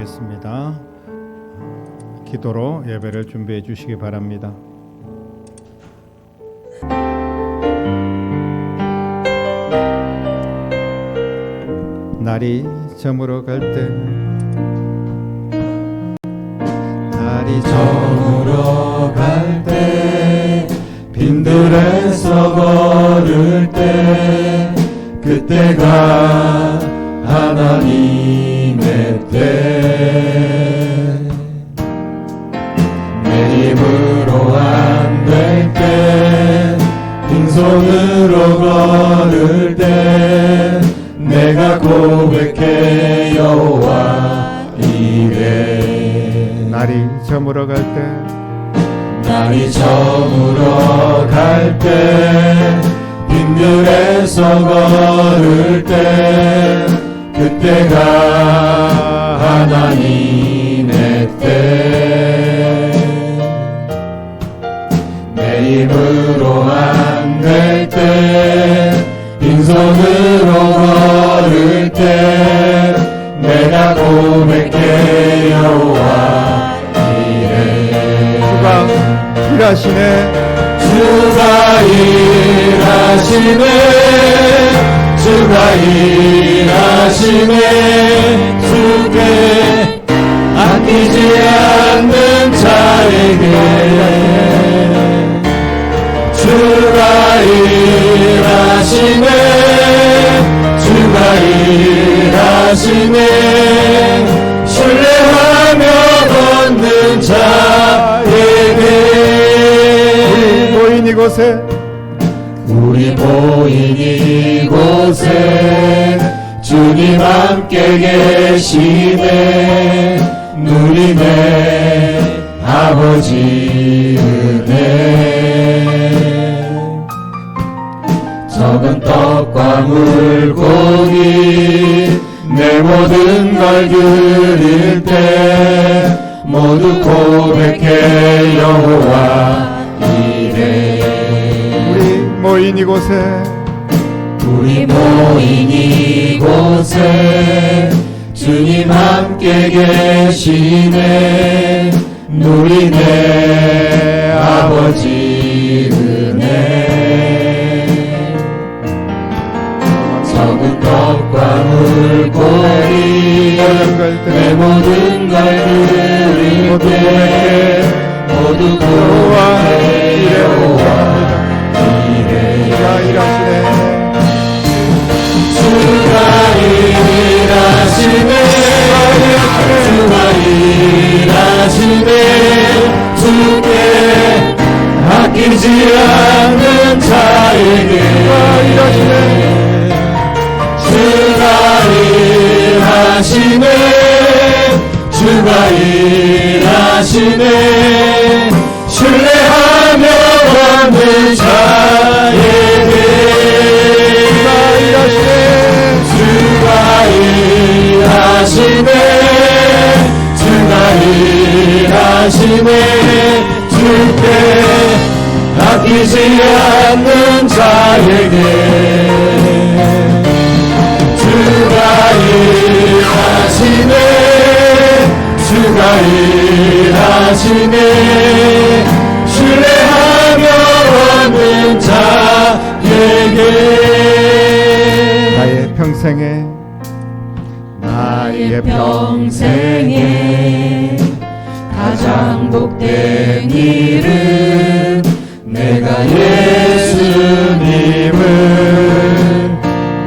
겠습니다. 기도로 예배를 준비해 주시기 바랍니다. 날이 저물어 갈 때, 날이 저물어 갈 때, 빈들에서 걸을 때, 그때가 하나님의 때, 내 힘으로 안 될 때, 빈손으로 걸을 때, 내가 고백해 여호와 이래. 날이 저물어 갈 때, 날이 저물어 갈 때, 빈들에서 걸을 때, 그때가 하나님의 때, 내 힘으로 안 될 때, 빈손으로 걸을 때, 내가 고백해 여호와 이래. 주가 일하시네, 주가 일하시네, 주가 일하시네, 주께 아끼지 않는 자에게 주가 일하시네, 주가 일하시네, 신뢰하며 걷는 자에게. 우리 모인 이곳에, 우리 모인 이곳에 주님 함께 계시네, 누리네 아버지 은혜. 적은 떡과 물고기 내 모든 걸 드릴 때, 모두 고백해 여호와 이래. 우리 모인 이곳에, 우리 모인 이곳에 주님 함께 계시네, 누리네 아버지 은혜. 적은 떡과 물고기 내 모든 걸 드릴 때, 모두 고백해 여호와 이래. 주가 일하시네, 주가 일하시네, 주가 일하시네, 주께 아끼지 않는 자에게 주가 일하시네, 주가 일하시네, 신뢰하며 걷는 자에게 주가 일하시네, 주가 일하시네, 주께 아끼지 않는 자에게 주가 일하시네, 주가 일하시네, 신뢰하며 걷는 자에게. 나의 평생에, 나의 평생에 가장 복된 일은 내가 예수님을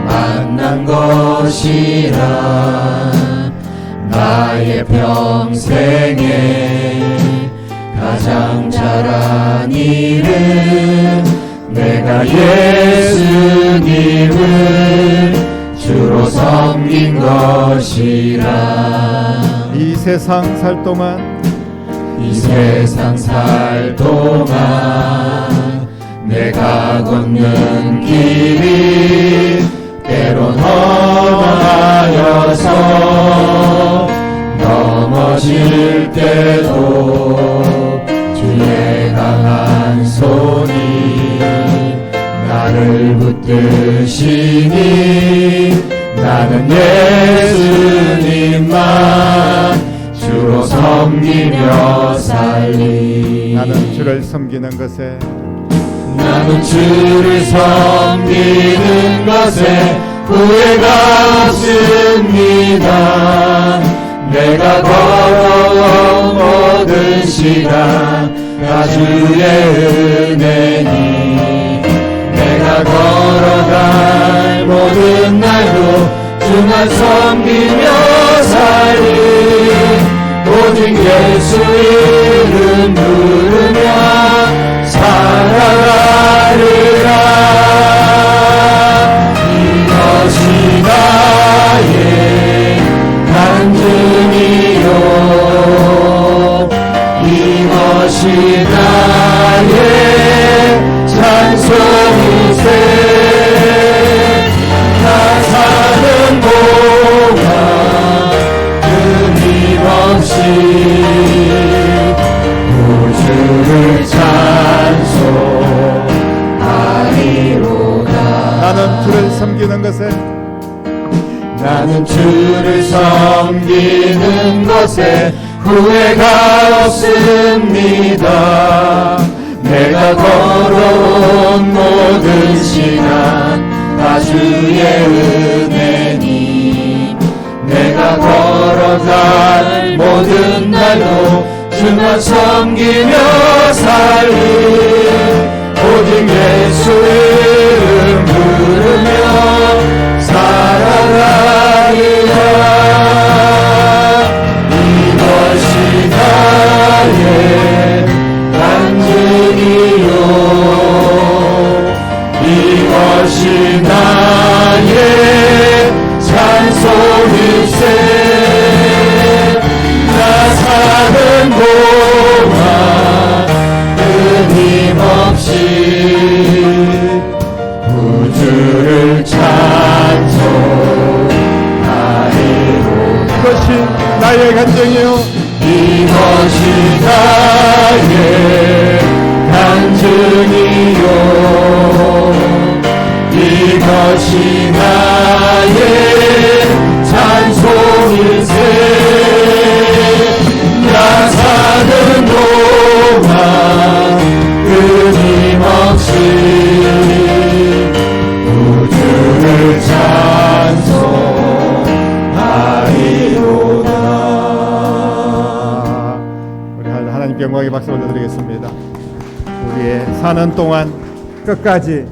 만난 것이라. 나의 평생에 가장 잘한 일은 내가 예수님을 주로 섬긴 것이라. 이 세상 살 동안, 이 세상 살 동안 내가 걷는 길이 때론 험하여서 넘어질 때도 주의 강한 손이 나를 붙드시니, 나는 예수님만 섬기며 살리. 나는 주를 섬기는 것에 나는 주를 섬기는 것에 후회가 없습니다. 내가 걸어온 모든 시간 다 주의 은혜니 내가 걸어갈 모든 날도 주만 섬기며 살리. 오직 예수 이름 부르며 살아가리라. 이것이 나의 간증이요 이것이 나의 찬송일세. 나 사는 동안 끊임없이 우주를 찬송하리로다. 나는 주를 섬기는 것에 나는 주를 섬기는 것에 후회가 없습니다. 내가 걸어온 모든 시간 다 주의 은혜니 내가 걸어갈 모든 날도 주만 섬기며 살리. 오직 예수 이름 부르며 살아가리라. 이것이 나의 간증이요 이것이 나의 찬송일세. 나 사는 동안 끊임없이 우주를 찬송하리로다. 이것이 나의 간증이요 이것이 나의 간증이요 이것이 나의 찬송일세. 나 사는 동안 끊임없이 우주를 찬송하리로다. 우리 하나님께 영광의 박수 올려드리겠습니다. 우리의 사는 동안 끝까지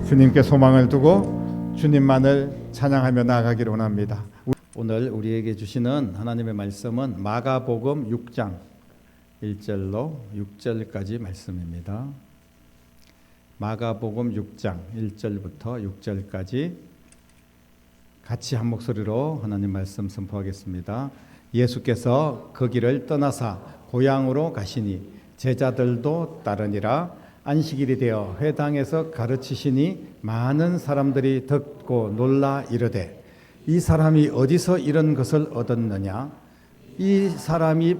주님께 소망을 두고 주님만을 찬양하며 나아가기를 원합니다. 오늘 우리에게 주시는 하나님의 말씀은 마가복음 6장 1절로 6절까지 말씀입니다. 마가복음 6장 1절부터 6절까지 같이 한 목소리로 하나님 말씀 선포하겠습니다. 예수께서 그 길을 떠나사 고향으로 가시니 제자들도 따르니라. 안식일이 되어 회당에서 가르치시니 많은 사람들이 듣고 놀라 이르되 이 사람이 어디서 이런 것을 얻었느냐? 이 사람이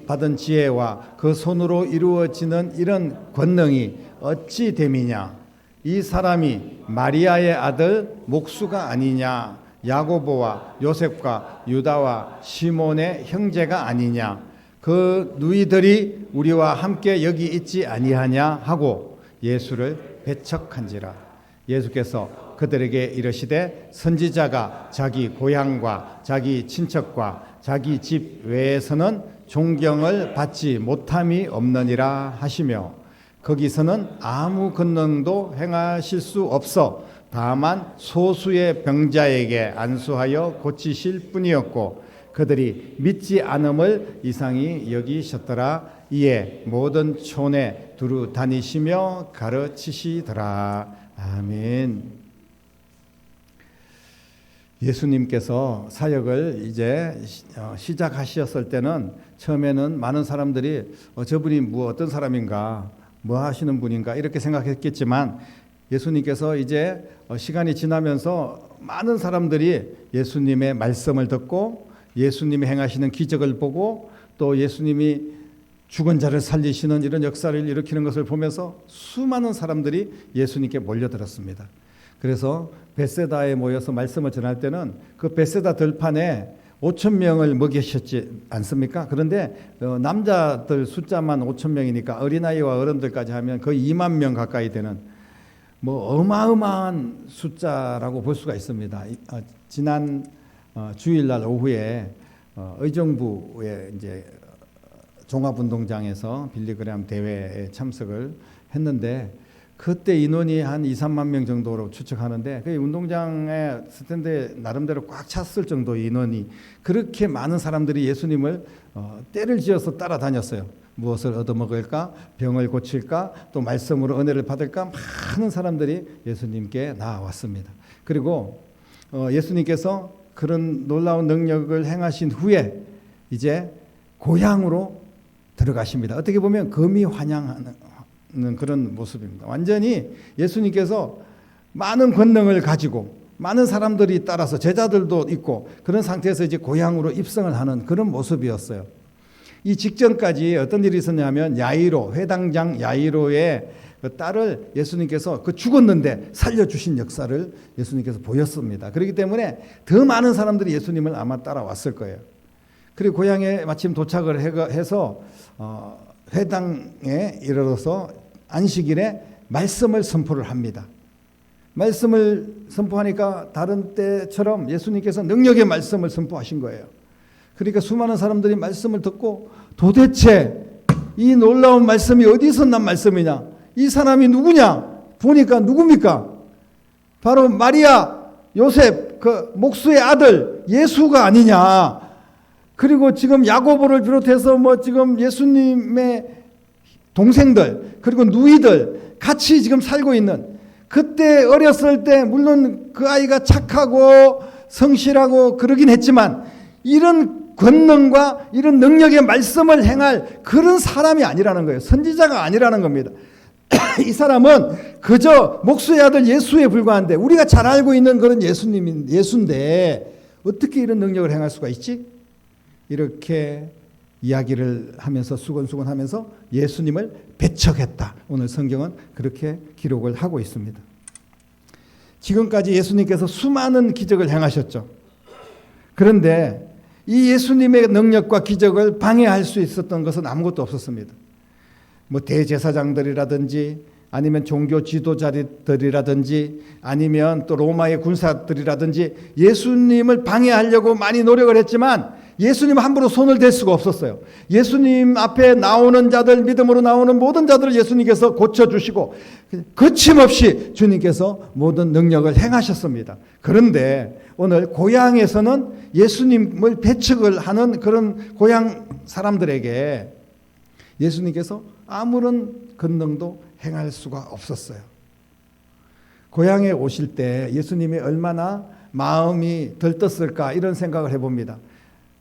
받은 지혜와 그 손으로 이루어지는 이런 권능이 어찌 됨이냐? 이 사람이 마리아의 아들 목수가 아니냐? 야고보와 요셉과 유다와 시몬의 형제가 아니냐? 그 누이들이 우리와 함께 여기 있지 아니하냐 하고 예수를 배척한지라. 예수께서 그들에게 이르시되 선지자가 자기 고향과 자기 친척과 자기 집 외에서는 존경을 받지 못함이 없느니라 하시며 거기서는 아무 권능도 행하실 수 없어 다만 소수의 병자에게 안수하여 고치실 뿐이었고 그들이 믿지 않음을 이상히 여기셨더라. 이에 모든 촌에 두루 다니시며 가르치시더라. 아멘. 예수님께서 사역을 이제 시작하셨을 때는 처음에는 많은 사람들이 저분이 어떤 사람인가, 뭐 하시는 분인가 이렇게 생각했겠지만 예수님께서 이제 시간이 지나면서 많은 사람들이 예수님의 말씀을 듣고 예수님이 행하시는 기적을 보고 또 예수님이 죽은 자를 살리시는 이런 역사를 일으키는 것을 보면서 수많은 사람들이 예수님께 몰려들었습니다. 그래서 벳세다에 모여서 말씀을 전할 때는 그 벳세다 들판에 5,000명을 먹이셨지 않습니까? 그런데 남자들 숫자만 5,000명이니까 어린아이와 어른들까지 하면 거의 2만 명 가까이 되는 뭐 어마어마한 숫자라고 볼 수가 있습니다. 지난 주일날 오후에 의정부의 이제 종합운동장에서 빌리그램 대회에 참석을 했는데 그때 인원이 한 2, 3만 명 정도로 추측하는데 그 운동장에 스탠드에 나름대로 꽉 찼을 정도의 인원이 그렇게 많은 사람들이 예수님을 때를 지어서 따라다녔어요. 무엇을 얻어먹을까? 병을 고칠까? 또 말씀으로 은혜를 받을까? 많은 사람들이 예수님께 나아왔습니다. 그리고 예수님께서 그런 놀라운 능력을 행하신 후에 이제 고향으로 들어가십니다. 어떻게 보면 금이 환영하는 그런 모습입니다. 완전히 예수님께서 많은 권능을 가지고 많은 사람들이 따라서 제자들도 있고 그런 상태에서 이제 고향으로 입성을 하는 그런 모습이었어요. 이 직전까지 어떤 일이 있었냐면 야이로, 회당장 야이로의 그 딸을 예수님께서 그 죽었는데 살려주신 역사를 예수님께서 보였습니다. 그렇기 때문에 더 많은 사람들이 예수님을 아마 따라왔을 거예요. 그리고 고향에 마침 도착을 해서 회당에 이르러서 안식일에 말씀을 선포를 합니다. 말씀을 선포하니까 다른 때처럼 예수님께서 능력의 말씀을 선포하신 거예요. 그러니까 수많은 사람들이 말씀을 듣고 도대체 이 놀라운 말씀이 어디서 난 말씀이냐? 이 사람이 누구냐? 보니까 누굽니까? 바로 마리아, 요셉, 그 목수의 아들 예수가 아니냐? 그리고 지금 야고보를 비롯해서 뭐 지금 예수님의 동생들 그리고 누이들 같이 지금 살고 있는 그때 어렸을 때 물론 그 아이가 착하고 성실하고 그러긴 했지만 이런 권능과 이런 능력의 말씀을 행할 그런 사람이 아니라는 거예요. 선지자가 아니라는 겁니다. 이 사람은 그저 목수의 아들 예수에 불과한데 우리가 잘 알고 있는 그런 예수인데 어떻게 이런 능력을 행할 수가 있지? 이렇게 이야기를 하면서 수건수건 하면서 예수님을 배척했다. 오늘 성경은 그렇게 기록을 하고 있습니다. 지금까지 예수님께서 수많은 기적을 행하셨죠. 그런데 이 예수님의 능력과 기적을 방해할 수 있었던 것은 아무것도 없었습니다. 뭐 대제사장들이라든지 아니면 종교 지도자들이라든지 아니면 또 로마의 군사들이라든지 예수님을 방해하려고 많이 노력을 했지만 예수님 함부로 손을 댈 수가 없었어요. 예수님 앞에 나오는 자들, 믿음으로 나오는 모든 자들을 예수님께서 고쳐주시고 거침없이 주님께서 모든 능력을 행하셨습니다. 그런데 오늘 고향에서는 예수님을 배척을 하는 그런 고향 사람들에게 예수님께서 아무런 권능도 행할 수가 없었어요. 고향에 오실 때 예수님이 얼마나 마음이 들떴을까 이런 생각을 해봅니다.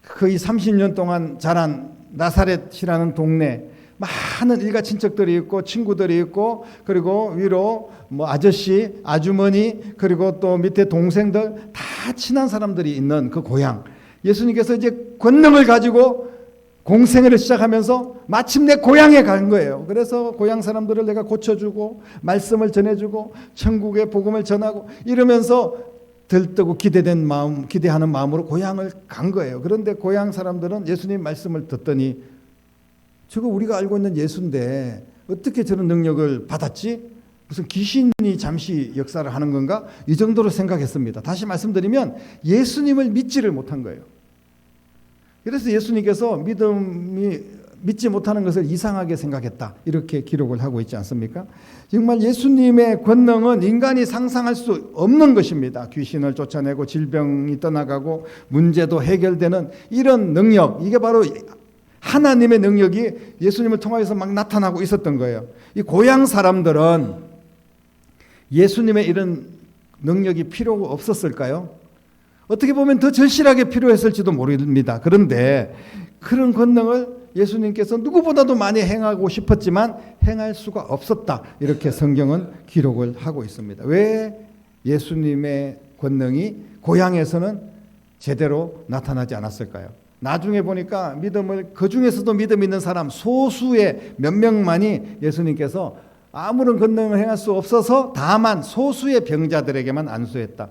거의 30년 동안 자란 나사렛이라는 동네 많은 일가 친척들이 있고 친구들이 있고 그리고 위로 뭐 아저씨, 아주머니 그리고 또 밑에 동생들 다 친한 사람들이 있는 그 고향. 예수님께서 이제 권능을 가지고 공생애를 시작하면서 마침내 고향에 간 거예요. 그래서 고향 사람들을 내가 고쳐주고 말씀을 전해주고 천국의 복음을 전하고 이러면서 들뜨고 기대하는 마음으로 고향을 간 거예요. 그런데 고향 사람들은 예수님 말씀을 듣더니 저거 우리가 알고 있는 예수인데 어떻게 저런 능력을 받았지? 무슨 귀신이 잠시 역사를 하는 건가? 이 정도로 생각했습니다. 다시 말씀드리면 예수님을 믿지를 못한 거예요. 그래서 예수님께서 믿지 못하는 것을 이상하게 생각했다. 이렇게 기록을 하고 있지 않습니까? 정말 예수님의 권능은 인간이 상상할 수 없는 것입니다. 귀신을 쫓아내고 질병이 떠나가고 문제도 해결되는 이런 능력. 이게 바로 하나님의 능력이 예수님을 통하여서 막 나타나고 있었던 거예요. 이 고향 사람들은 예수님의 이런 능력이 필요가 없었을까요? 어떻게 보면 더 절실하게 필요했을지도 모릅니다. 그런데 그런 권능을 예수님께서 누구보다도 많이 행하고 싶었지만 행할 수가 없었다. 이렇게 성경은 기록을 하고 있습니다. 왜 예수님의 권능이 고향에서는 제대로 나타나지 않았을까요? 나중에 보니까 그 중에서도 믿음 있는 사람 소수의 몇 명만이 예수님께서 아무런 권능을 행할 수 없어서 다만 소수의 병자들에게만 안수했다.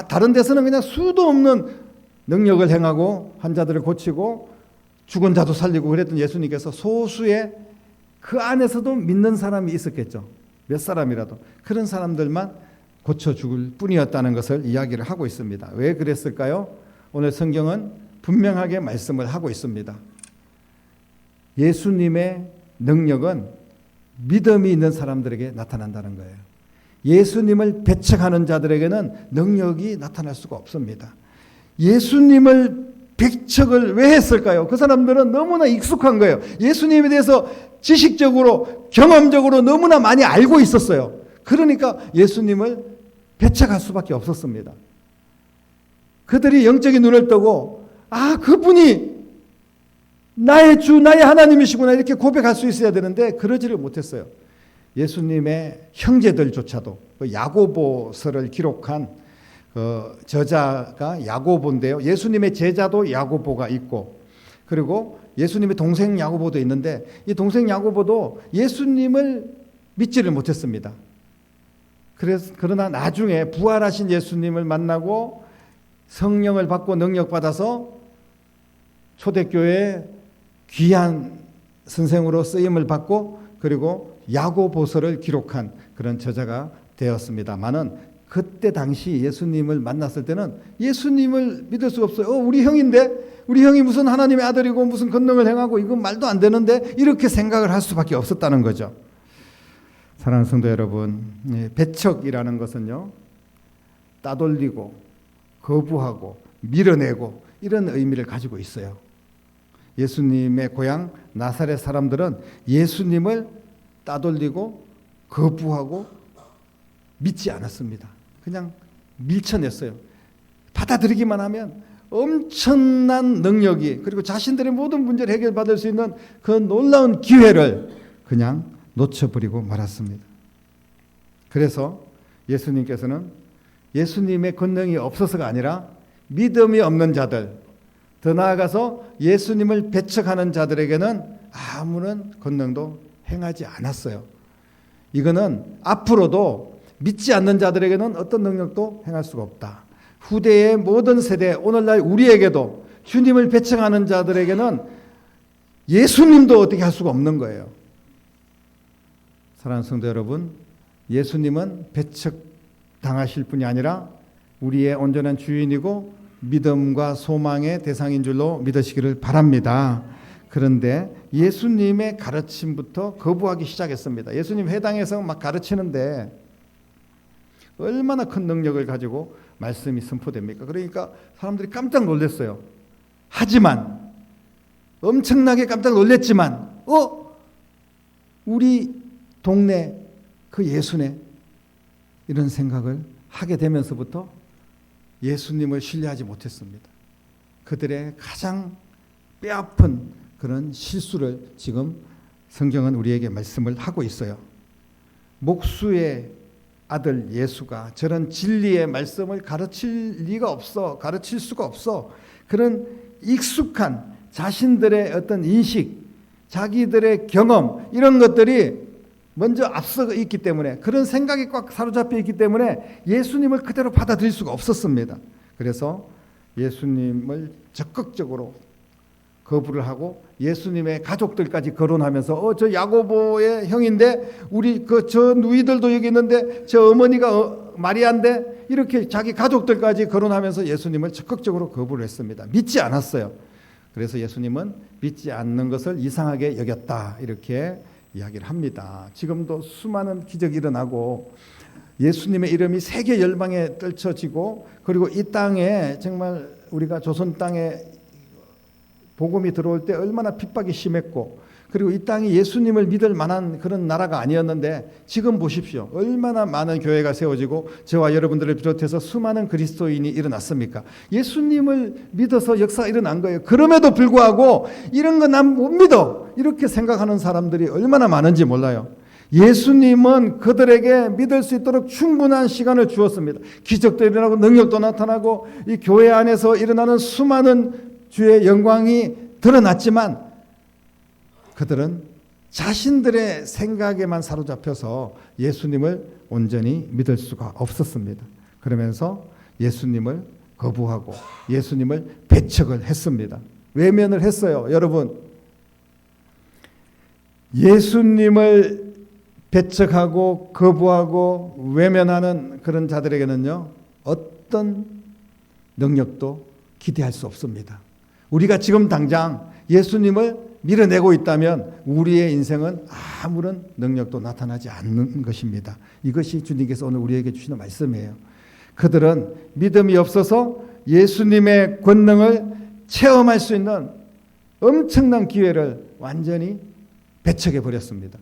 다른 데서는 그냥 수도 없는 능력을 행하고 환자들을 고치고 죽은 자도 살리고 그랬던 예수님께서 소수의 그 안에서도 믿는 사람이 있었겠죠. 몇 사람이라도. 그런 사람들만 고쳐 죽을 뿐이었다는 것을 이야기를 하고 있습니다. 왜 그랬을까요? 오늘 성경은 분명하게 말씀을 하고 있습니다. 예수님의 능력은 믿음이 있는 사람들에게 나타난다는 거예요. 예수님을 배척하는 자들에게는 능력이 나타날 수가 없습니다. 예수님을 배척을 왜 했을까요? 그 사람들은 너무나 익숙한 거예요. 예수님에 대해서 지식적으로, 경험적으로 너무나 많이 알고 있었어요. 그러니까 예수님을 배척할 수밖에 없었습니다. 그들이 영적인 눈을 뜨고 그분이 나의 주, 나의 하나님이시구나 이렇게 고백할 수 있어야 되는데 그러지를 못했어요. 예수님의 형제들조차도 야고보서를 기록한 저자가 야고보인데요. 예수님의 제자도 야고보가 있고 그리고 예수님의 동생 야고보도 있는데 이 동생 야고보도 예수님을 믿지를 못했습니다. 그러나 나중에 부활하신 예수님을 만나고 성령을 받고 능력받아서 초대교회에 귀한 선생으로 쓰임을 받고 그리고 야고보서를 기록한 그런 저자가 되었습니다만은 그때 당시 예수님을 만났을 때는 예수님을 믿을 수가 없어요. 우리 형인데 우리 형이 무슨 하나님의 아들이고 무슨 권능을 행하고 이건 말도 안 되는데 이렇게 생각을 할 수밖에 없었다는 거죠. 사랑하는 성도 여러분, 배척이라는 것은요 따돌리고 거부하고 밀어내고 이런 의미를 가지고 있어요. 예수님의 고향 나사렛 사람들은 예수님을 따돌리고 거부하고 믿지 않았습니다. 그냥 밀쳐냈어요. 받아들이기만 하면 엄청난 능력이 그리고 자신들의 모든 문제를 해결받을 수 있는 그 놀라운 기회를 그냥 놓쳐버리고 말았습니다. 그래서 예수님께서는 예수님의 권능이 없어서가 아니라 믿음이 없는 자들, 더 나아가서 예수님을 배척하는 자들에게는 아무런 권능도 행하지 않았어요. 이거는 앞으로도 믿지 않는 자들에게는 어떤 능력도 행할 수가 없다. 후대의 모든 세대, 오늘날 우리에게도 주님을 배척하는 자들에게는 예수님도 어떻게 할 수가 없는 거예요. 사랑하는 성도 여러분, 예수님은 배척당하실 뿐이 아니라 우리의 온전한 주인이고 믿음과 소망의 대상인 줄로 믿으시기를 바랍니다. 그런데 예수님의 가르침부터 거부하기 시작했습니다. 예수님 회당에서 막 가르치는데 얼마나 큰 능력을 가지고 말씀이 선포됩니까? 그러니까 사람들이 깜짝 놀랐어요. 하지만 엄청나게 깜짝 놀랐지만 우리 동네 그 예수네 이런 생각을 하게 되면서부터 예수님을 신뢰하지 못했습니다. 그들의 가장 뼈아픈 그런 실수를 지금 성경은 우리에게 말씀을 하고 있어요. 목수의 아들 예수가 저런 진리의 말씀을 가르칠 리가 없어, 가르칠 수가 없어. 그런 익숙한 자신들의 어떤 인식, 자기들의 경험 이런 것들이 먼저 앞서 있기 때문에 그런 생각이 꽉 사로잡혀 있기 때문에 예수님을 그대로 받아들일 수가 없었습니다. 그래서 예수님을 적극적으로 거부를 하고 예수님의 가족들까지 거론하면서 저 야고보의 형인데 우리 저 누이들도 여기 있는데 저 어머니가 마리아인데 이렇게 자기 가족들까지 거론하면서 예수님을 적극적으로 거부를 했습니다. 믿지 않았어요. 그래서 예수님은 믿지 않는 것을 이상하게 여겼다 이렇게 이야기를 합니다. 지금도 수많은 기적이 일어나고 예수님의 이름이 세계 열방에 떨쳐지고 그리고 이 땅에 정말 우리가 조선 땅에 복음이 들어올 때 얼마나 핍박이 심했고 그리고 이 땅이 예수님을 믿을 만한 그런 나라가 아니었는데 지금 보십시오. 얼마나 많은 교회가 세워지고 저와 여러분들을 비롯해서 수많은 그리스도인이 일어났습니까? 예수님을 믿어서 역사가 일어난 거예요. 그럼에도 불구하고 이런 거 난 못 믿어 이렇게 생각하는 사람들이 얼마나 많은지 몰라요. 예수님은 그들에게 믿을 수 있도록 충분한 시간을 주었습니다. 기적도 일어나고 능력도 나타나고 이 교회 안에서 일어나는 수많은 주의 영광이 드러났지만 그들은 자신들의 생각에만 사로잡혀서 예수님을 온전히 믿을 수가 없었습니다. 그러면서 예수님을 거부하고 예수님을 배척을 했습니다. 외면을 했어요. 여러분, 예수님을 배척하고 거부하고 외면하는 그런 자들에게는요, 어떤 능력도 기대할 수 없습니다. 우리가 지금 당장 예수님을 밀어내고 있다면 우리의 인생은 아무런 능력도 나타나지 않는 것입니다. 이것이 주님께서 오늘 우리에게 주시는 말씀이에요. 그들은 믿음이 없어서 예수님의 권능을 체험할 수 있는 엄청난 기회를 완전히 배척해 버렸습니다.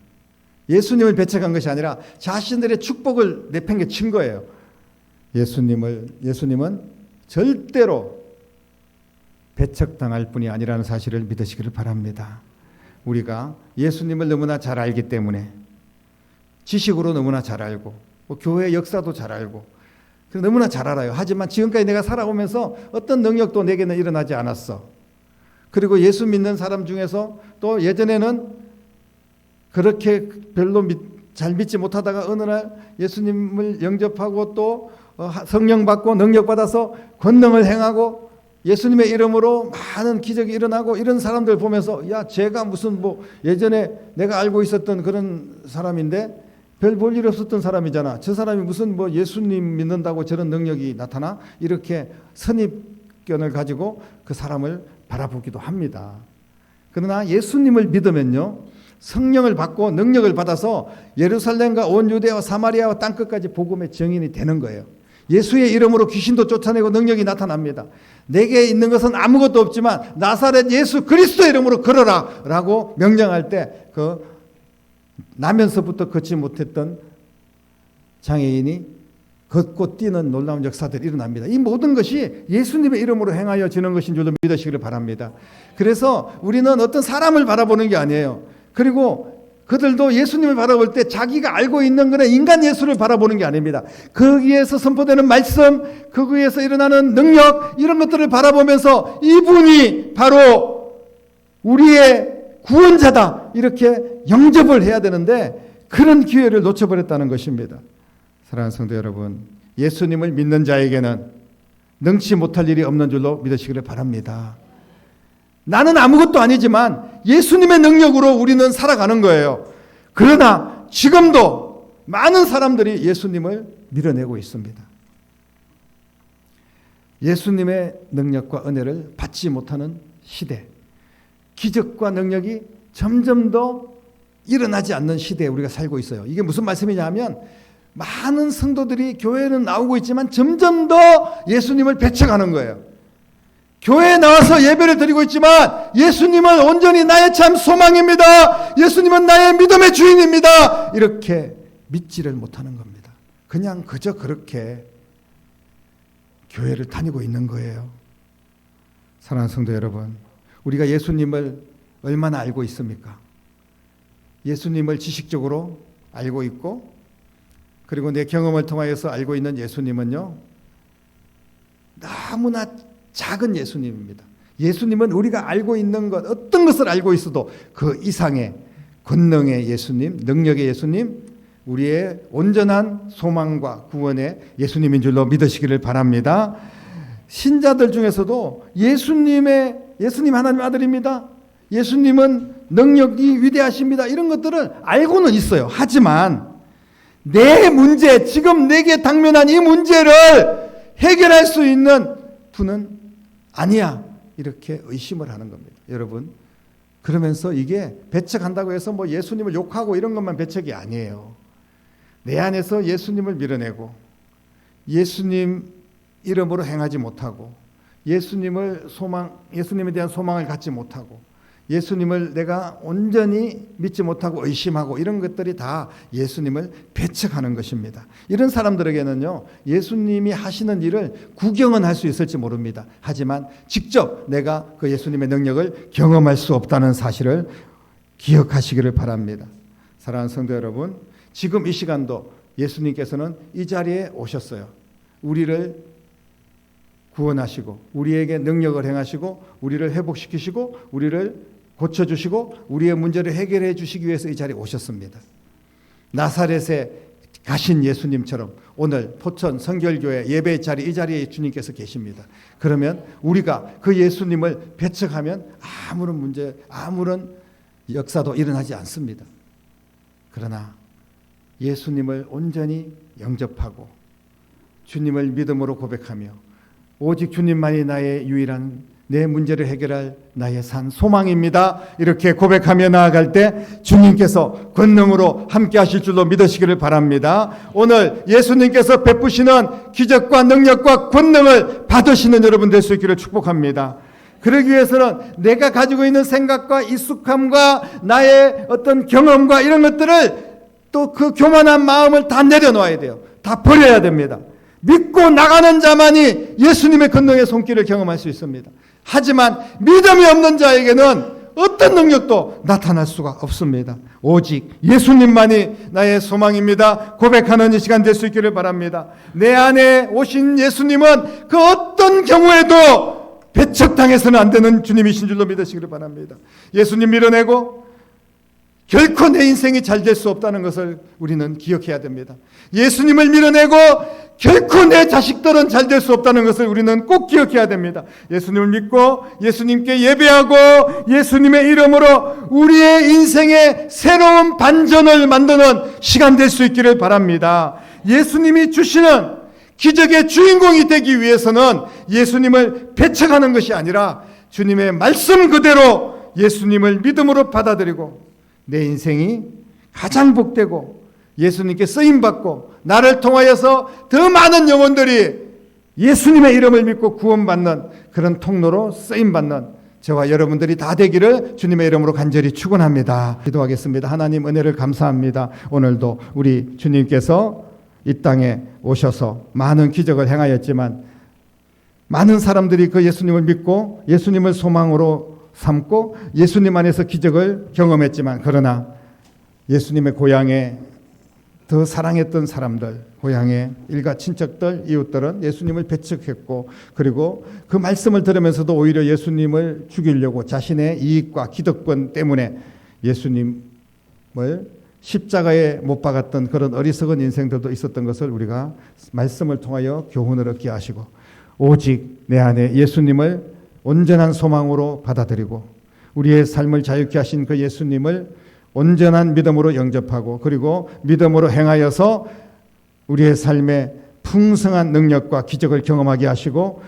예수님을 배척한 것이 아니라 자신들의 축복을 내팽개친 거예요. 예수님은 절대로 배척당할 뿐이 아니라는 사실을 믿으시기를 바랍니다. 우리가 예수님을 너무나 잘 알기 때문에 지식으로 너무나 잘 알고 교회 역사도 잘 알고 너무나 잘 알아요. 하지만 지금까지 내가 살아오면서 어떤 능력도 내게는 일어나지 않았어. 그리고 예수 믿는 사람 중에서 또 예전에는 그렇게 별로 잘 믿지 못하다가 어느 날 예수님을 영접하고 또 성령 받고 능력 받아서 권능을 행하고 예수님의 이름으로 많은 기적이 일어나고 이런 사람들 보면서 야, 쟤가 무슨 예전에 내가 알고 있었던 그런 사람인데 별 볼 일 없었던 사람이잖아. 저 사람이 무슨 예수님 믿는다고 저런 능력이 나타나? 이렇게 선입견을 가지고 그 사람을 바라보기도 합니다. 그러나 예수님을 믿으면요, 성령을 받고 능력을 받아서 예루살렘과 온 유대와 사마리아와 땅끝까지 복음의 증인이 되는 거예요. 예수의 이름으로 귀신도 쫓아내고 능력이 나타납니다. 내게 있는 것은 아무것도 없지만 나사렛 예수 그리스도의 이름으로 걸어라 라고 명령할 때 나면서부터 걷지 못했던 장애인이 걷고 뛰는 놀라운 역사들이 일어납니다. 이 모든 것이 예수님의 이름으로 행하여지는 것인 줄로 믿으시기를 바랍니다. 그래서 우리는 어떤 사람을 바라보는 게 아니에요. 그리고 그들도 예수님을 바라볼 때 자기가 알고 있는 그런 인간 예수를 바라보는 게 아닙니다. 거기에서 선포되는 말씀, 거기에서 일어나는 능력, 이런 것들을 바라보면서 이분이 바로 우리의 구원자다, 이렇게 영접을 해야 되는데 그런 기회를 놓쳐버렸다는 것입니다. 사랑하는 성도 여러분, 예수님을 믿는 자에게는 능치 못할 일이 없는 줄로 믿으시기를 바랍니다. 나는 아무것도 아니지만 예수님의 능력으로 우리는 살아가는 거예요. 그러나 지금도 많은 사람들이 예수님을 밀어내고 있습니다. 예수님의 능력과 은혜를 받지 못하는 시대, 기적과 능력이 점점 더 일어나지 않는 시대에 우리가 살고 있어요. 이게 무슨 말씀이냐 하면 많은 성도들이 교회는 나오고 있지만 점점 더 예수님을 배척하는 거예요. 교회에 나와서 예배를 드리고 있지만 예수님은 온전히 나의 참 소망입니다. 예수님은 나의 믿음의 주인입니다. 이렇게 믿지를 못하는 겁니다. 그냥 그저 그렇게 교회를 다니고 있는 거예요. 사랑하는 성도 여러분, 우리가 예수님을 얼마나 알고 있습니까? 예수님을 지식적으로 알고 있고, 그리고 내 경험을 통하여서 알고 있는 예수님은요, 너무나 작은 예수님입니다. 예수님은 우리가 알고 있는 것, 어떤 것을 알고 있어도 그 이상의 권능의 예수님, 능력의 예수님, 우리의 온전한 소망과 구원의 예수님인 줄로 믿으시기를 바랍니다. 신자들 중에서도 예수님 하나님 아들입니다. 예수님은 능력이 위대하십니다. 이런 것들을 알고는 있어요. 하지만 내 문제, 지금 내게 당면한 이 문제를 해결할 수 있는 분은 아니야, 이렇게 의심을 하는 겁니다. 여러분, 그러면서 이게 배척한다고 해서 예수님을 욕하고 이런 것만 배척이 아니에요. 내 안에서 예수님을 밀어내고 예수님 이름으로 행하지 못하고 예수님에 대한 소망을 갖지 못하고 예수님을 내가 온전히 믿지 못하고 의심하고 이런 것들이 다 예수님을 배척하는 것입니다. 이런 사람들에게는요, 예수님이 하시는 일을 구경은 할 수 있을지 모릅니다. 하지만 직접 내가 그 예수님의 능력을 경험할 수 없다는 사실을 기억하시기를 바랍니다. 사랑하는 성도 여러분, 지금 이 시간도 예수님께서는 이 자리에 오셨어요. 우리를 구원하시고 우리에게 능력을 행하시고 우리를 회복시키시고 우리를 고쳐주시고 우리의 문제를 해결해 주시기 위해서 이 자리에 오셨습니다. 나사렛의 가신 예수님처럼 오늘 포천 성결교회 예배 자리 이 자리에 주님께서 계십니다. 그러면 우리가 그 예수님을 배척하면 아무런 문제, 아무런 역사도 일어나지 않습니다. 그러나 예수님을 온전히 영접하고 주님을 믿음으로 고백하며 오직 주님만이 나의 유일한 내 문제를 해결할 나의 산 소망입니다. 이렇게 고백하며 나아갈 때 주님께서 권능으로 함께 하실 줄로 믿으시기를 바랍니다. 오늘 예수님께서 베푸시는 기적과 능력과 권능을 받으시는 여러분 될 수 있기를 축복합니다. 그러기 위해서는 내가 가지고 있는 생각과 익숙함과 나의 어떤 경험과 이런 것들을 또 그 교만한 마음을 다 내려놓아야 돼요. 다 버려야 됩니다. 믿고 나가는 자만이 예수님의 권능의 손길을 경험할 수 있습니다. 하지만 믿음이 없는 자에게는 어떤 능력도 나타날 수가 없습니다. 오직 예수님만이 나의 소망입니다. 고백하는 이 시간 될 수 있기를 바랍니다. 내 안에 오신 예수님은 그 어떤 경우에도 배척당해서는 안 되는 주님이신 줄로 믿으시기를 바랍니다. 예수님 밀어내고 결코 내 인생이 잘 될 수 없다는 것을 우리는 기억해야 됩니다. 예수님을 밀어내고 결코 내 자식들은 잘 될 수 없다는 것을 우리는 꼭 기억해야 됩니다. 예수님을 믿고 예수님께 예배하고 예수님의 이름으로 우리의 인생의 새로운 반전을 만드는 시간 될 수 있기를 바랍니다. 예수님이 주시는 기적의 주인공이 되기 위해서는 예수님을 배척하는 것이 아니라 주님의 말씀 그대로 예수님을 믿음으로 받아들이고 내 인생이 가장 복되고 예수님께 쓰임받고 나를 통하여서 더 많은 영혼들이 예수님의 이름을 믿고 구원받는 그런 통로로 쓰임받는 저와 여러분들이 다 되기를 주님의 이름으로 간절히 축원합니다. 기도하겠습니다. 하나님 은혜를 감사합니다. 오늘도 우리 주님께서 이 땅에 오셔서 많은 기적을 행하였지만 많은 사람들이 그 예수님을 믿고 예수님을 소망으로 삼고 예수님 안에서 기적을 경험했지만 그러나 예수님의 고향에 더 사랑했던 사람들, 고향의 일가 친척들, 이웃들은 예수님을 배척했고 그리고 그 말씀을 들으면서도 오히려 예수님을 죽이려고 자신의 이익과 기득권 때문에 예수님을 십자가에 못 박았던 그런 어리석은 인생들도 있었던 것을 우리가 말씀을 통하여 교훈을 얻게 하시고 오직 내 안에 예수님을 온전한 소망으로 받아들이고 우리의 삶을 자유케 하신 그 예수님을 온전한 믿음으로 영접하고 그리고 믿음으로 행하여서 우리의 삶에 풍성한 능력과 기적을 경험하게 하시고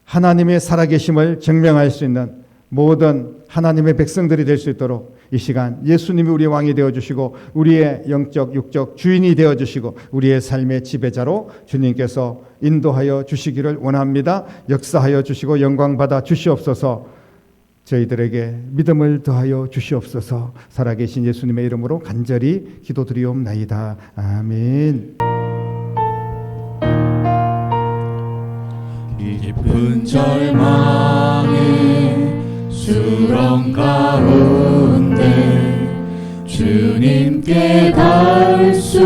하나님의 살아계심을 증명할 수 있는 모든 하나님의 백성들이 될 수 있도록 이 시간 예수님이 우리의 왕이 되어주시고 우리의 영적 육적 주인이 되어주시고 우리의 삶의 지배자로 주님께서 인도하여 주시기를 원합니다. 역사하여 주시고 영광받아 주시옵소서. 저희들에게 믿음을 더하여 주시옵소서. 살아계신 예수님의 이름으로 간절히 기도드리옵나이다. 아멘. 깊은 절망의 수렁 가운데 주님께 닿을 수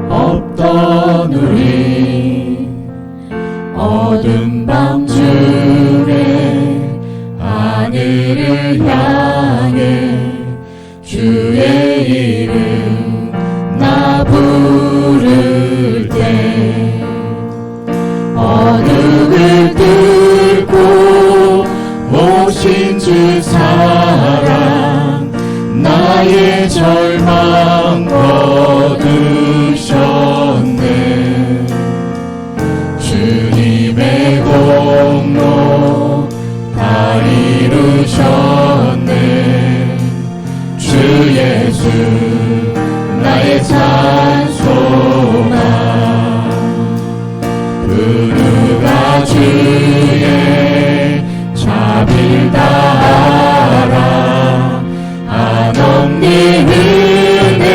없던 우리 어두운 밤중에 하늘을 향해 주의 이름 나 부를 때 어둠을 뚫고 오신 주 사랑 나의 절망 거두셨네. 주님의 공로 다 이루셨네. 주 예수 나의 찬송아 부르가 주의 자비를 다하라 한없는 은혜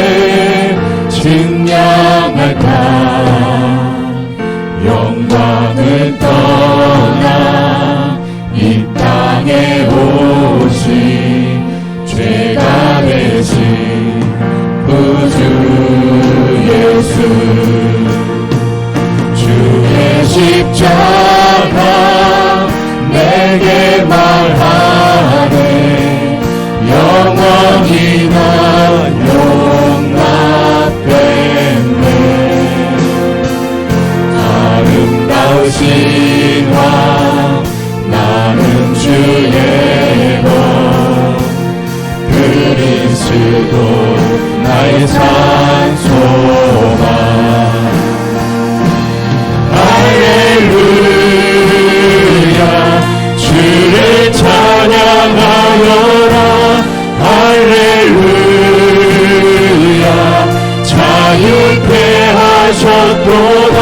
그도 나의 산 소망. 할렐루야 주를 찬양하여라. 할렐루야 자유케 하셨도다.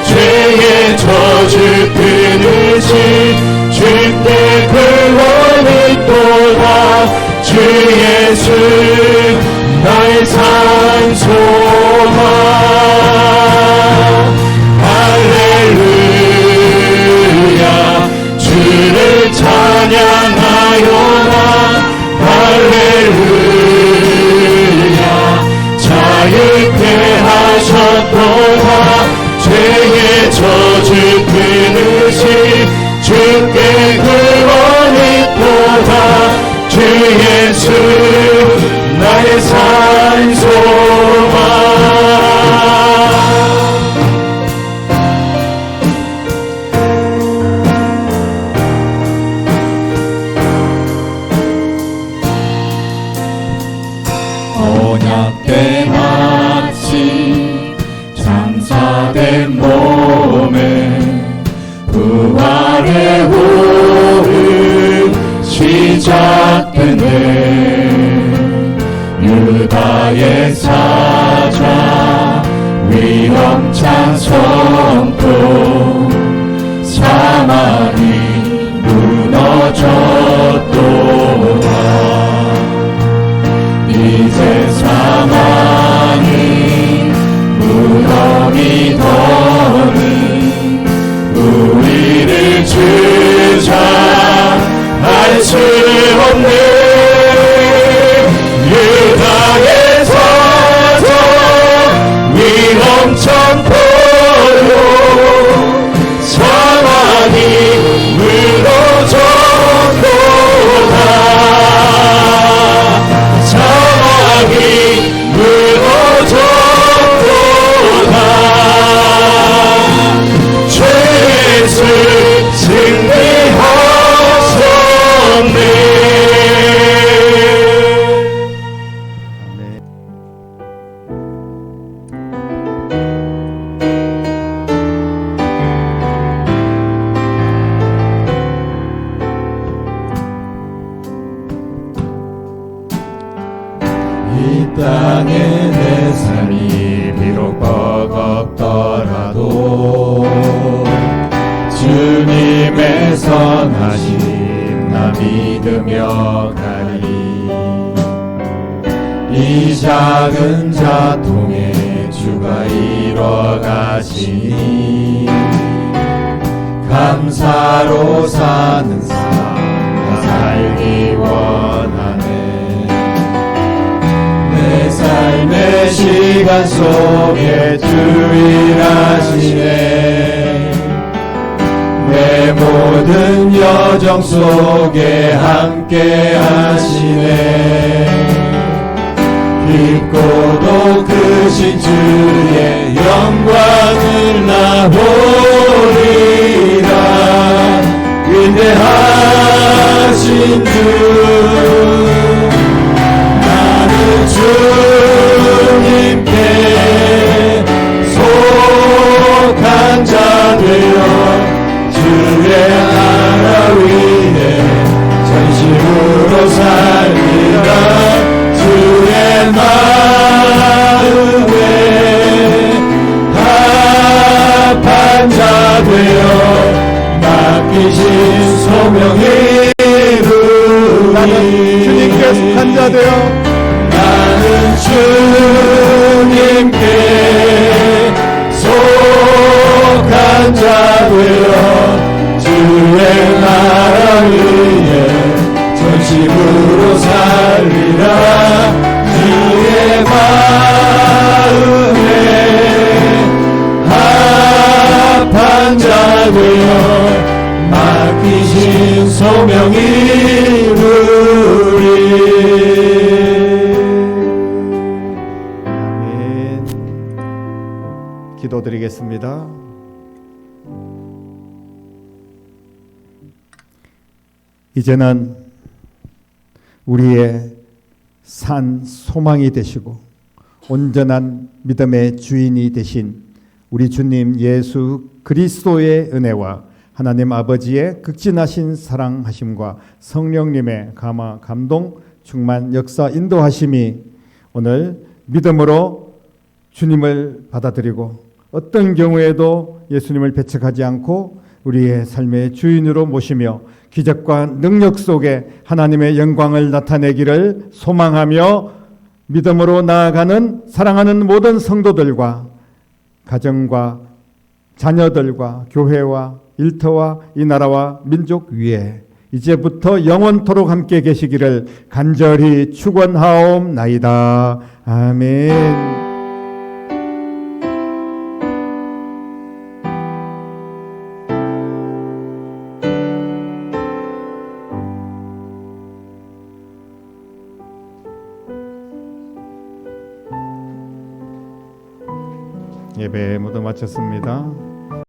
죄의 저주 끊으시 주께 구원이 있도다. 주 예수 나의 산 소망. 할렐루야 주를 찬양하여라. 할렐루야 자유케 하셨도다. 죄의 저주 끊으시 주께 구원이 있도다. 주 예수 나의 산 소망. 언약된 마치 장사된 몸에 부활의 호흡 시작된대. 유다의 사자 위험찬 선포. 사망이 무너졌도다. 이제 사망이 무덤이 더니 우리를 주장할 수 없네. 유다의 사자 위험천 포로 사망이 무너졌도다. 사망이 무너졌도다. 죄 예수 승리하셨네. 이 땅에 내 삶이 비록 버겁더라도 주님의 선하심 나 믿으며 가리. 이 작은 자통에 주가 이뤄 가시니 감사로 사는 삶 나 살기 원하네. 내 삶의 시간 속에 주 일하시네. 내 모든 여정 속에 함께 하시네. 깊고도 크신 주의 영광을 나 보리라. 위대하신 주 나는 주님께 속한 자 되어 주의 나라 위에 전심으로 살리라. 주의 마음에 합한 자 되어 맡기신 소명이 나는 주님께 속한 자 되어 나는 주님께 속한 자 되어 주의 나라 위에 전심으로 살리라. 주의 마음에 합한 자 되어 맡기신 소명이 이루리. 아멘. 기도드리겠습니다. 이제는 우리의 산 소망이 되시고 온전한 믿음의 주인이 되신 우리 주님 예수 그리스도의 은혜와 하나님 아버지의 극진하신 사랑하심과 성령님의 감화 감동 충만 역사 인도하심이 오늘 믿음으로 주님을 받아들이고 어떤 경우에도 예수님을 배척하지 않고 우리의 삶의 주인으로 모시며 기적과 능력 속에 하나님의 영광을 나타내기를 소망하며 믿음으로 나아가는 사랑하는 모든 성도들과 가정과 자녀들과 교회와 일터와 이 나라와 민족 위에 이제부터 영원토록 함께 계시기를 간절히 축원하옵나이다. 아멘. 예배 모두 마쳤습니다.